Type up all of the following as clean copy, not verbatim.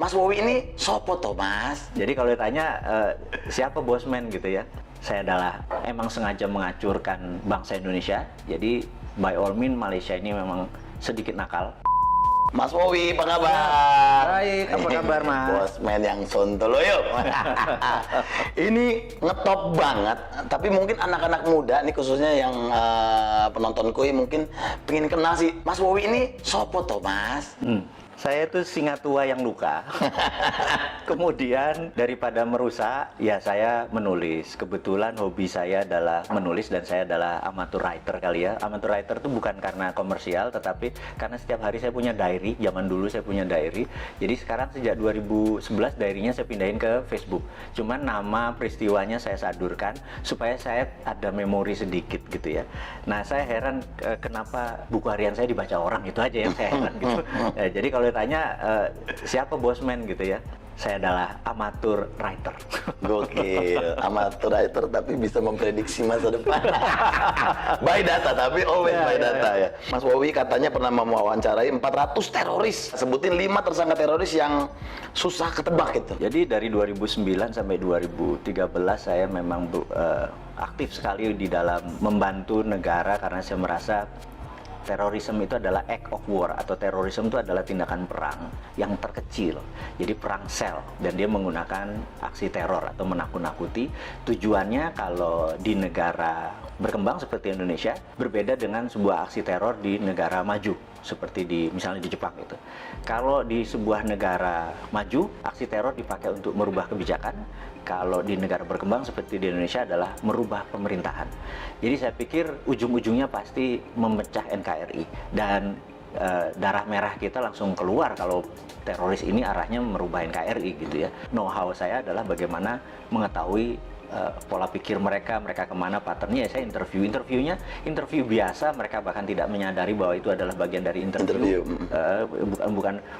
Mas Wowi ini sopo toh Mas? Jadi kalau ditanya siapa bosman gitu ya, saya adalah emang sengaja mengacurkan bangsa Indonesia. Jadi by all means Malaysia ini memang sedikit nakal. Mas Wowi, apa kabar? Baik, apa kabar Mas? Bosman yang sontolo yuk. Ini ngetop banget, tapi mungkin anak-anak muda nih khususnya yang penontonku ini mungkin pengen kenal sih. Mas Wowi ini sopo toh Mas? Saya itu singa tua yang luka. Kemudian daripada merusak, ya saya menulis. Kebetulan hobi saya adalah menulis dan saya adalah amateur writer kali ya. Amateur writer itu bukan karena komersial, tetapi karena setiap hari saya punya diary. Zaman dulu saya punya diary. Jadi sekarang sejak 2011 diary-nya saya pindahin ke Facebook. Cuman nama peristiwanya saya sadurkan supaya saya ada memori sedikit gitu ya. Nah saya heran kenapa buku harian saya dibaca orang, itu aja yang saya heran gitu. Jadi kalau tanya siapa bosman gitu ya, saya adalah amatur writer. Gokil, amatur writer tapi bisa memprediksi masa depan. By data, tapi always by data ya. Mas Wowi katanya pernah mewawancarai 400 teroris. Sebutin 5 tersangka teroris yang susah ketebak gitu. Jadi dari 2009 sampai 2013 saya memang aktif sekali di dalam membantu negara karena saya merasa terorisme itu adalah act of war, atau terorisme itu adalah tindakan perang yang terkecil. Jadi perang sel, dan dia menggunakan aksi teror atau menakut-nakuti. Tujuannya kalau di negara berkembang seperti Indonesia berbeda dengan sebuah aksi teror di negara maju seperti misalnya di Jepang itu. Kalau di sebuah negara maju, aksi teror dipakai untuk merubah kebijakan. Kalau di negara berkembang seperti di Indonesia adalah merubah pemerintahan. Jadi saya pikir ujung-ujungnya pasti memecah NKRI, dan darah merah kita langsung keluar kalau teroris ini arahnya merubah NKRI gitu ya. Know-how saya adalah bagaimana mengetahui pola pikir mereka kemana, patternnya. Ya saya interviewnya interview biasa, mereka bahkan tidak menyadari bahwa itu adalah bagian dari interview.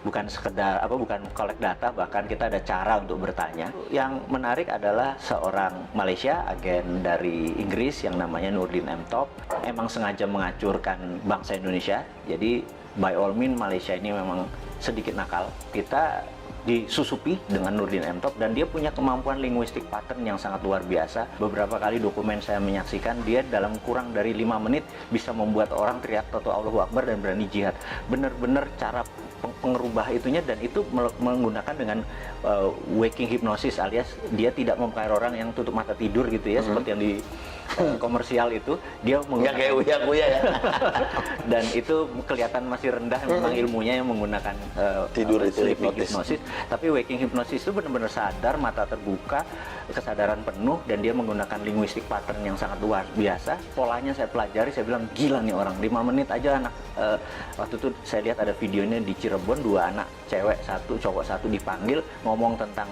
Bukan sekedar bukan collect data, bahkan kita ada cara untuk bertanya. Yang menarik adalah seorang Malaysia, agen dari Inggris yang namanya Nurdin M. Top, emang sengaja mengacurkan bangsa Indonesia. Jadi by all means Malaysia ini memang sedikit nakal. Kita disusupi dengan Nurdin M. Top, dan dia punya kemampuan linguistik pattern yang sangat luar biasa. Beberapa kali dokumen saya menyaksikan, dia dalam kurang dari 5 menit bisa membuat orang teriak Toto Allahu Akbar dan berani jihad. Bener-bener cara pengerubah itunya, dan itu menggunakan dengan waking hypnosis, alias dia tidak mempengaruhi orang yang tutup mata tidur gitu ya, seperti yang di komersial itu. Dia nggak kayak uya-uya ya. Dan itu kelihatan masih rendah memang ilmunya yang menggunakan tidur itu sleeping hypnosis. Tapi waking hypnosis itu benar-benar sadar, mata terbuka, kesadaran penuh, dan dia menggunakan linguistik pattern yang sangat luar biasa. Polanya saya pelajari, saya bilang gila nih orang, 5 menit aja anak. Waktu itu saya lihat ada videonya di Cirebon, 2 anak, cewek 1, cowok 1 dipanggil ngomong tentang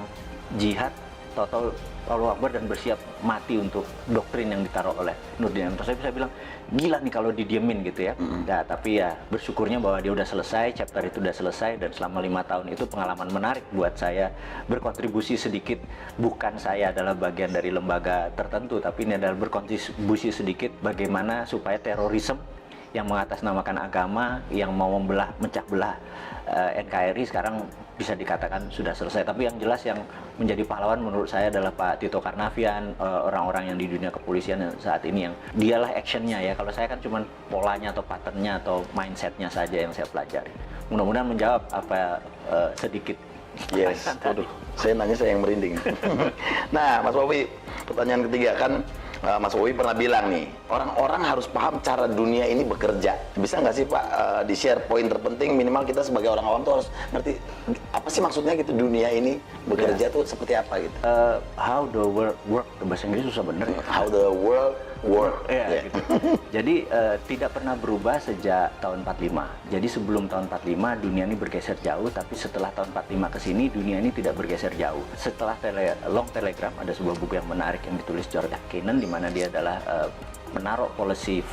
jihad, Toto Allahu Akbar, dan bersiap mati untuk doktrin yang ditaruh oleh Nurdin M. Top. Saya bilang gila nih kalau didiemin gitu ya. Nah, tapi ya bersyukurnya bahwa dia udah selesai, chapter itu udah selesai, dan selama 5 tahun itu pengalaman menarik buat saya, berkontribusi sedikit. Bukan saya adalah bagian dari lembaga tertentu, tapi ini adalah berkontribusi sedikit bagaimana supaya terorisme yang mengatasnamakan agama, yang mau mecah belah NKRI sekarang bisa dikatakan sudah selesai. Tapi yang jelas yang menjadi pahlawan menurut saya adalah Pak Tito Karnavian, orang-orang yang di dunia kepolisian saat ini, yang dialah actionnya ya. Kalau saya kan cuma polanya atau patternnya atau mindsetnya saja yang saya pelajari. Mudah-mudahan menjawab apa sedikit. Yes, waduh, saya nanya saya yang merinding. Nah, Mas Wowi, pertanyaan ketiga kan, Mas Wowi pernah bilang nih, orang-orang harus paham cara dunia ini bekerja. Bisa nggak sih Pak di-share poin terpenting, minimal kita sebagai orang awam tuh harus ngerti apa sih maksudnya gitu, dunia ini bekerja tuh seperti apa gitu. How the world work, bahasa Inggris susah bener ya. How the world work. Gitu. Jadi tidak pernah berubah sejak tahun 45. Jadi sebelum tahun 45 dunia ini bergeser jauh, tapi setelah tahun 45 ke sini dunia ini tidak bergeser jauh. Setelah Long Telegram, ada sebuah buku yang menarik yang ditulis George Kennan, di mana dia adalah menaruh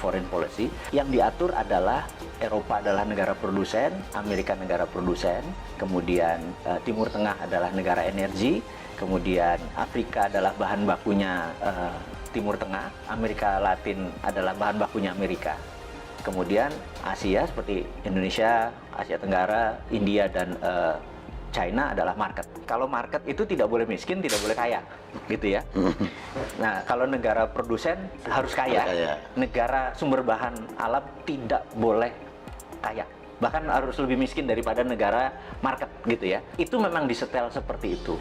foreign policy yang diatur adalah Eropa adalah negara produsen, Amerika negara produsen, kemudian Timur Tengah adalah negara energi, kemudian Afrika adalah bahan bakunya Timur Tengah, Amerika Latin adalah bahan bakunya Amerika. Kemudian Asia seperti Indonesia, Asia Tenggara, India, dan China adalah market. Kalau market itu tidak boleh miskin, tidak boleh kaya, gitu ya. Nah, kalau negara produsen harus kaya, negara sumber bahan alam tidak boleh kaya. Bahkan harus lebih miskin daripada negara market, gitu ya. Itu memang disetel seperti itu.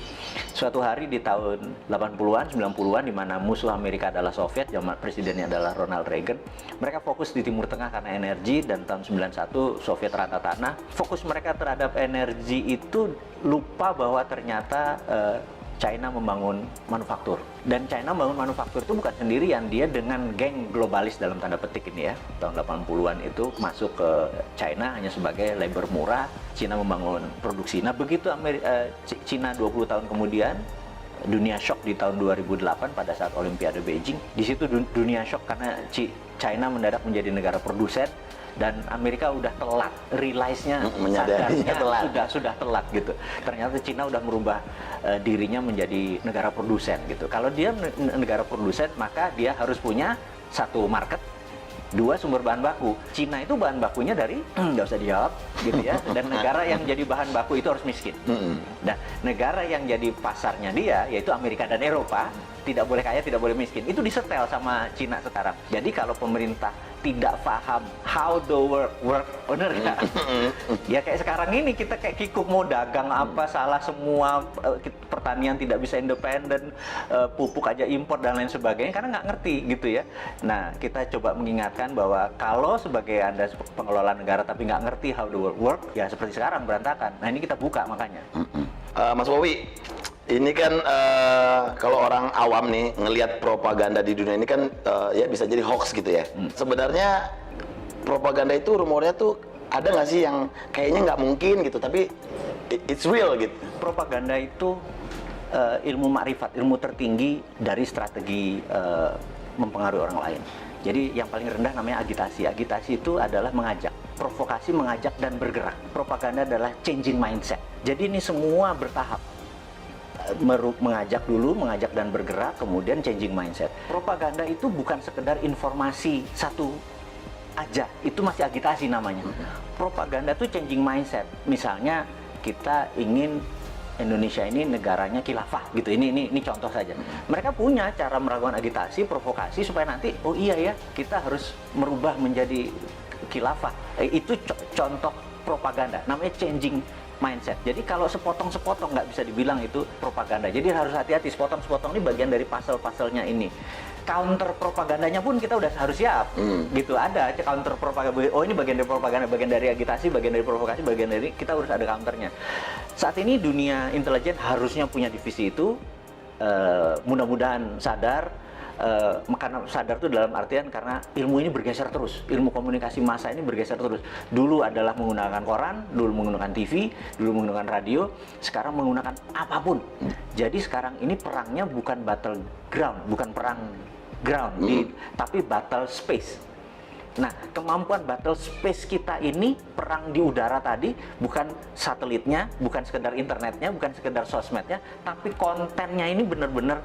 Suatu hari di tahun 80-an, 90-an, di mana musuh Amerika adalah Soviet, zaman presidennya adalah Ronald Reagan, mereka fokus di Timur Tengah karena energi, dan tahun 91 Soviet rata tanah. Fokus mereka terhadap energi itu lupa bahwa ternyata China membangun manufaktur. Dan China membangun manufaktur itu bukan sendirian, dia dengan geng globalis dalam tanda petik ini ya. Tahun 80-an itu masuk ke China hanya sebagai labor murah, China membangun produksi. Nah, begitu China 20 tahun kemudian, dunia shock di tahun 2008 pada saat Olimpiade Beijing. Di situ dunia shock karena China mendadak menjadi negara produsen, dan Amerika udah telat, realize-nya, menyadarinya telat. sudah telat gitu. Ternyata Cina udah merubah dirinya menjadi negara produsen gitu. Kalau dia negara produsen, maka dia harus punya satu market, dua sumber bahan baku. Cina itu bahan bakunya dari nggak usah dijawab gitu ya. Dan negara yang jadi bahan baku itu harus miskin. Nah, negara yang jadi pasarnya dia yaitu Amerika dan Eropa tidak boleh kaya, tidak boleh miskin. Itu disetel sama Cina sekarang. Jadi kalau pemerintah tidak paham how the work, bener nggak? Ya kayak sekarang ini kita kayak kikuk mau dagang apa, salah semua, pertanian tidak bisa independen, pupuk aja impor dan lain sebagainya karena nggak ngerti gitu ya. Nah, kita coba mengingatkan bahwa kalau sebagai Anda pengelola negara tapi nggak ngerti how the work, ya seperti sekarang berantakan. Nah, ini kita buka makanya. Mas Wowi, ini kan kalau orang awam nih ngelihat propaganda di dunia ini kan ya bisa jadi hoax gitu ya. Sebenarnya propaganda itu rumornya tuh ada nggak sih yang kayaknya nggak mungkin gitu, tapi it's real gitu. Propaganda itu ilmu makrifat, ilmu tertinggi dari strategi mempengaruhi orang lain. Jadi yang paling rendah namanya agitasi. Agitasi itu adalah mengajak, provokasi, mengajak dan bergerak. Propaganda adalah changing mindset. Jadi ini semua bertahap. Mengajak dulu, mengajak dan bergerak, kemudian changing mindset. Propaganda itu bukan sekedar informasi satu aja, itu masih agitasi namanya. Propaganda itu changing mindset. Misalnya kita ingin Indonesia ini negaranya khilafah gitu. Ini contoh saja. Mereka punya cara melakukan agitasi, provokasi supaya nanti oh iya ya, kita harus merubah menjadi khilafah. Itu contoh propaganda, namanya changing mindset. Jadi kalau sepotong-sepotong nggak bisa dibilang itu propaganda. Jadi harus hati-hati, sepotong-sepotong ini bagian dari pasal-pasalnya ini. Counter propagandanya pun kita udah harus siap. Gitu, ada counter propaganda. Oh, ini bagian dari propaganda, bagian dari agitasi, bagian dari provokasi, bagian dari, kita harus ada counternya. Saat ini dunia intelijen harusnya punya divisi itu. Mudah-mudahan sadar. Karena sadar itu dalam artian karena ilmu ini bergeser terus, ilmu komunikasi massa ini bergeser terus. Dulu adalah menggunakan koran, dulu menggunakan TV, dulu menggunakan radio, sekarang menggunakan apapun. Jadi sekarang ini perangnya bukan battle ground, bukan perang ground, tapi battle space. Nah, kemampuan battle space kita ini, perang di udara tadi, bukan satelitnya, bukan sekedar internetnya, bukan sekedar sosmednya, tapi kontennya ini benar-benar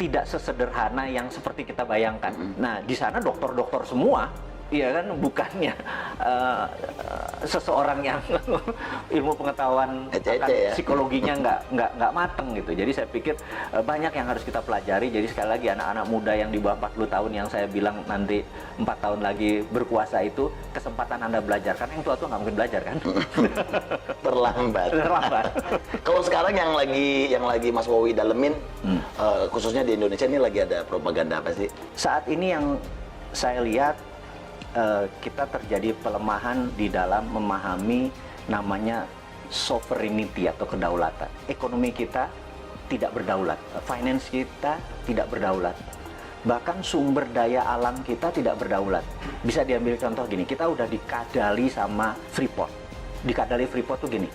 tidak sesederhana yang seperti kita bayangkan. Nah, di sana dokter-dokter semua, iya kan, bukannya seseorang yang ilmu pengetahuan psikologinya nggak mateng gitu. Jadi saya pikir banyak yang harus kita pelajari. Jadi sekali lagi anak-anak muda yang di bawah 40 tahun yang saya bilang nanti 4 tahun lagi berkuasa itu, kesempatan Anda belajar. Karena yang tua-tua nggak mungkin belajar kan? Terlambat. Kalau sekarang yang lagi Mas Wowi dalemin, khususnya di Indonesia ini lagi ada propaganda apa sih? Saat ini yang saya lihat kita terjadi pelemahan di dalam memahami namanya sovereignty atau kedaulatan. Ekonomi kita tidak berdaulat, finance kita tidak berdaulat, bahkan sumber daya alam kita tidak berdaulat. Bisa diambil contoh gini, kita udah dikadali sama Freeport. Dikadali Freeport tuh gini,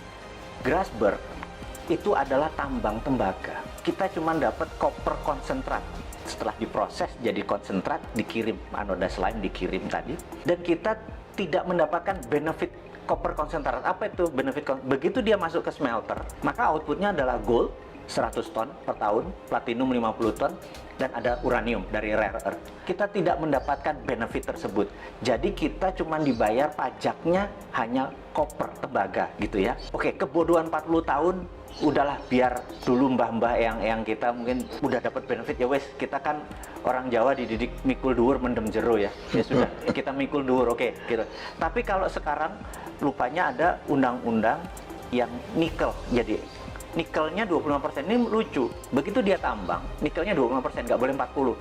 Grasberg itu adalah tambang tembaga. Kita cuma dapat koper konsentrat. Setelah diproses jadi konsentrat, dikirim anoda slime, dikirim tadi, dan kita tidak mendapatkan benefit koper konsentrat. Apa itu benefit? Begitu dia masuk ke smelter, maka outputnya adalah gold, 100 ton per tahun, platinum 50 ton, dan ada uranium dari rare earth. Kita tidak mendapatkan benefit tersebut. Jadi kita cuma dibayar pajaknya hanya koper, tembaga gitu ya. Oke, kebodohan 40 tahun, udahlah biar dulu mbah-mbah yang kita mungkin udah dapat benefit ya wes, kita kan orang Jawa dididik mikul dhuwur mendem jero ya. Ya sudah, kita mikul dhuwur, oke gitu. Tapi kalau sekarang lupanya ada undang-undang yang nikel, jadi nikelnya 25%. Ini lucu, begitu dia tambang, nikelnya 25%, nggak boleh 40.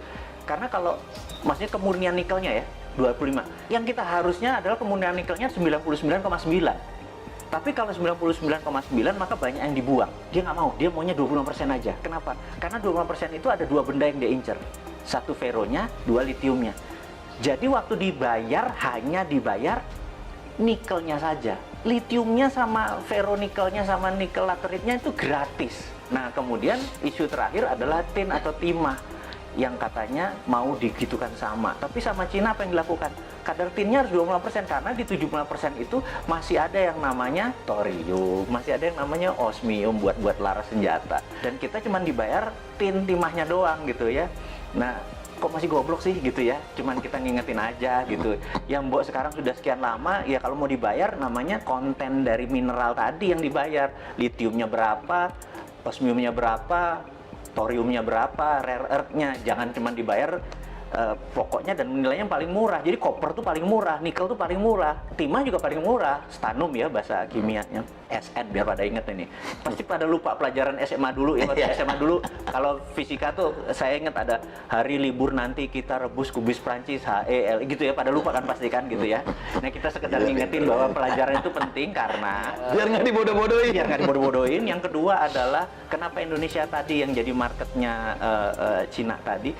Karena kalau, maksudnya kemurnian nikelnya ya, 25. Yang kita harusnya adalah kemurnian nikelnya 99,9. Tapi kalau 99,9 maka banyak yang dibuang. Dia nggak mau, dia maunya 25% aja. Kenapa? Karena 25% itu ada dua benda yang dia incer. Satu feronya, dua litiumnya. Jadi waktu dibayar, hanya dibayar nikelnya saja. Litiumnya sama ferronikelnya sama nikel lateritnya itu gratis. Nah, kemudian isu terakhir adalah tin atau timah yang katanya mau digitukan sama. Tapi sama Cina apa yang dilakukan? Kadar tinnya harus 25% karena di 75% itu masih ada yang namanya thorium, masih ada yang namanya osmium buat laras senjata. Dan kita cuma dibayar tin timahnya doang gitu ya. Nah, kok masih goblok sih gitu ya, cuman kita ngingetin aja gitu. Yang mbok sekarang sudah sekian lama, ya kalau mau dibayar namanya konten dari mineral tadi yang dibayar. Litiumnya berapa, osmiumnya berapa, thoriumnya berapa, rare earth-nya. Jangan cuma dibayar pokoknya dan nilainya paling murah. Jadi koper tuh paling murah, nikel tuh paling murah, timah juga paling murah, stannum ya bahasa kimianya, SN biar pada inget ini. Pasti pada lupa pelajaran SMA dulu ya, waktu SMA dulu kalau fisika tuh saya inget ada hari libur nanti kita rebus kubis Prancis HEL gitu ya, pada lupa kan pasti kan gitu ya. Nah kita sekedar ngingetin bahwa pelajaran itu penting karena biar nggak dibodoh-bodohin. Biar nggak dibodoh-bodohin. Yang kedua adalah kenapa Indonesia tadi yang jadi marketnya Cina tadi.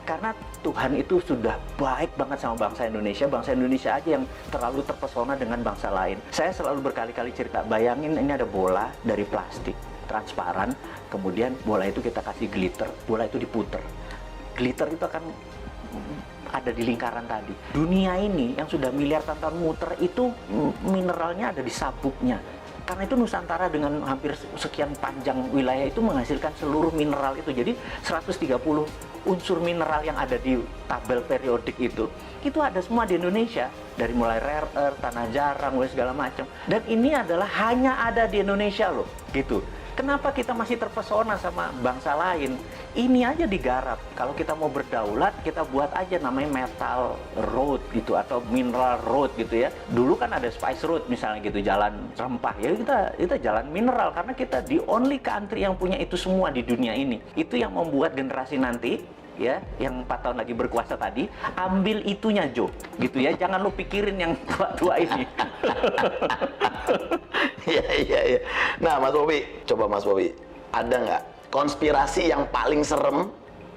Karena Tuhan itu sudah baik banget sama bangsa Indonesia aja yang terlalu terpesona dengan bangsa lain. Saya selalu berkali-kali cerita, bayangin ini ada bola dari plastik, transparan, kemudian bola itu kita kasih glitter, bola itu diputer. Glitter itu akan ada di lingkaran tadi. Dunia ini yang sudah miliar tahun muter itu mineralnya ada di sabuknya. Karena itu Nusantara dengan hampir sekian panjang wilayah itu menghasilkan seluruh mineral itu. Jadi 130 unsur mineral yang ada di tabel periodik itu ada semua di Indonesia. Dari mulai rare earth, tanah jarang, segala macam. Dan ini adalah hanya ada di Indonesia loh, gitu. Kenapa kita masih terpesona sama bangsa lain? Ini aja digarap. Kalau kita mau berdaulat, kita buat aja namanya metal road gitu atau mineral road gitu ya. Dulu kan ada spice road misalnya gitu, jalan rempah ya, kita jalan mineral karena kita the only country yang punya itu semua di dunia ini. Itu yang membuat generasi nanti ya, yang 4 tahun lagi berkuasa tadi, ambil itunya Jo, gitu ya. Jangan lu pikirin yang tua-tua ini. Iya. Nah, Mas Bobi, coba Mas Bobi, ada nggak konspirasi yang paling serem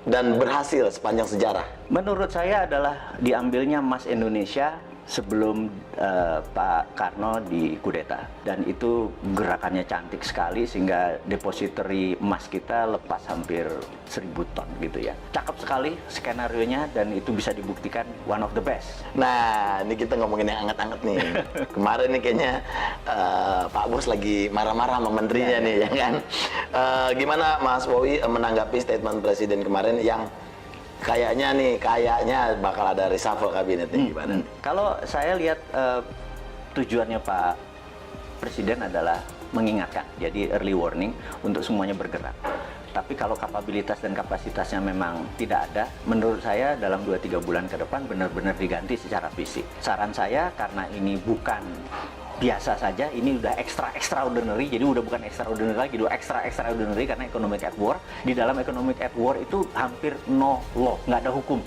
dan berhasil sepanjang sejarah? Menurut saya adalah diambilnya emas Indonesia sebelum Pak Karno dikudeta, dan itu gerakannya cantik sekali sehingga depository emas kita lepas hampir 1000 ton gitu ya. Cakep sekali skenarionya dan itu bisa dibuktikan one of the best. Nah, ini kita ngomongin yang anget-anget nih. Kemarin nih kayaknya Pak Bos lagi marah-marah sama menterinya nih, ya kan? Gimana Mas Bowi menanggapi statement Presiden kemarin yang kayaknya bakal ada reshuffle kabinet nih, gimana? Kalau saya lihat tujuannya Pak Presiden adalah mengingatkan, jadi early warning untuk semuanya bergerak. Tapi kalau kapabilitas dan kapasitasnya memang tidak ada, menurut saya dalam 2-3 bulan ke depan benar-benar diganti secara fisik. Saran saya, karena ini bukan biasa saja, ini udah extraordinary, jadi udah bukan extraordinary lagi, udah extraordinary karena economic at war. Di dalam economic at war itu hampir no law, nggak ada hukum.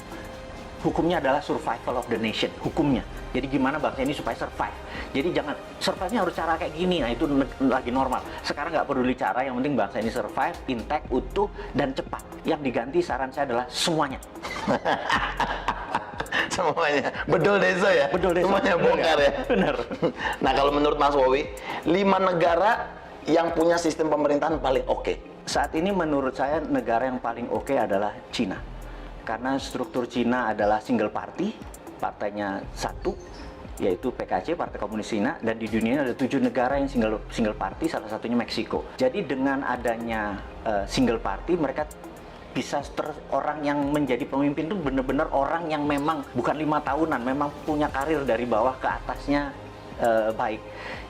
Hukumnya adalah survival of the nation, hukumnya. Jadi gimana bangsa ini supaya survive. Jadi jangan, survive-nya harus cara kayak gini, nah itu lagi normal. Sekarang nggak peduli cara, yang penting bangsa ini survive, intact, utuh, dan cepat. Yang diganti saran saya adalah semuanya. Semuanya, bedol desa ya? Bedol desa. Semuanya bongkar ya? Benar. Nah, kalau menurut Mas Bowi, 5 negara yang punya sistem pemerintahan paling oke. Saat ini menurut saya negara yang paling oke adalah Cina. Karena struktur Cina adalah single party, partainya satu, yaitu PKC, Partai Komunis Cina, dan di dunia ada 7 negara yang single party, salah satunya Meksiko. Jadi dengan adanya single party, mereka bisa orang yang menjadi pemimpin itu benar-benar orang yang memang bukan 5 tahunan, memang punya karir dari bawah ke atasnya baik.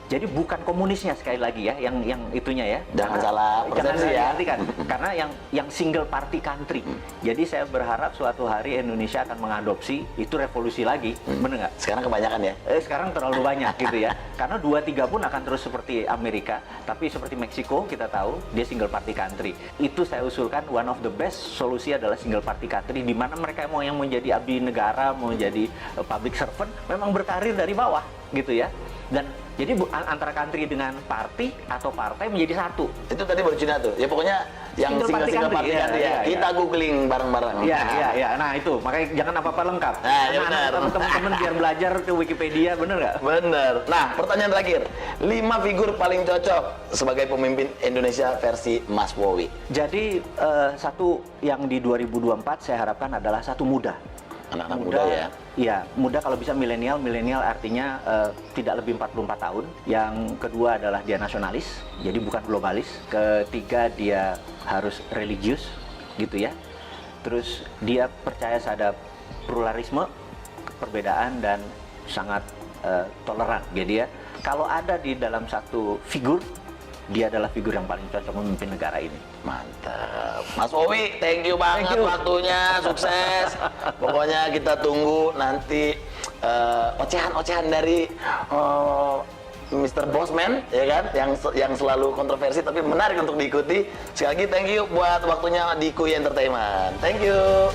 Jadi bukan komunisnya sekali lagi ya, yang itunya ya. Jangan salah persepsi ya. Kan? Karena yang single party country. Jadi saya berharap suatu hari Indonesia akan mengadopsi itu revolusi lagi, bener nggak? Sekarang kebanyakan ya. Sekarang terlalu banyak gitu ya. Karena 2-3 pun akan terus seperti Amerika, tapi seperti Meksiko kita tahu dia single party country. Itu saya usulkan one of the best solusi adalah single party country, di mana mereka mau yang menjadi abdi negara, mau jadi public servant, memang berkarir dari bawah gitu ya. Dan jadi antara country dengan party atau partai menjadi satu. Itu tadi baru Cina tuh. Ya pokoknya yang single party country ya. Kita googling bareng-bareng. Iya. Nah itu, makanya jangan apa-apa lengkap. Nah, ya benar. Teman-teman biar belajar ke Wikipedia, bener nggak? Bener. Nah, pertanyaan terakhir. 5 figur paling cocok sebagai pemimpin Indonesia versi Mas Wowi. Jadi satu yang di 2024 saya harapkan adalah satu muda. Anak-anak muda ya? Iya, muda kalau bisa milenial. Milenial artinya tidak lebih 44 tahun. Yang kedua adalah dia nasionalis, jadi bukan globalis. Ketiga dia harus religius, gitu ya. Terus dia percaya pada pluralisme, perbedaan, dan sangat toleran. Jadi ya, kalau ada di dalam satu figur, dia adalah figur yang paling cocok memimpin negara ini. Mantap. Mas Wowi, thank you banget waktunya, sukses. Pokoknya kita tunggu nanti ocehan-ocehan dari Mr. Bosman, ya kan, yang selalu kontroversi tapi menarik untuk diikuti. Sekali lagi thank you buat waktunya di Kui Entertainment. Thank you.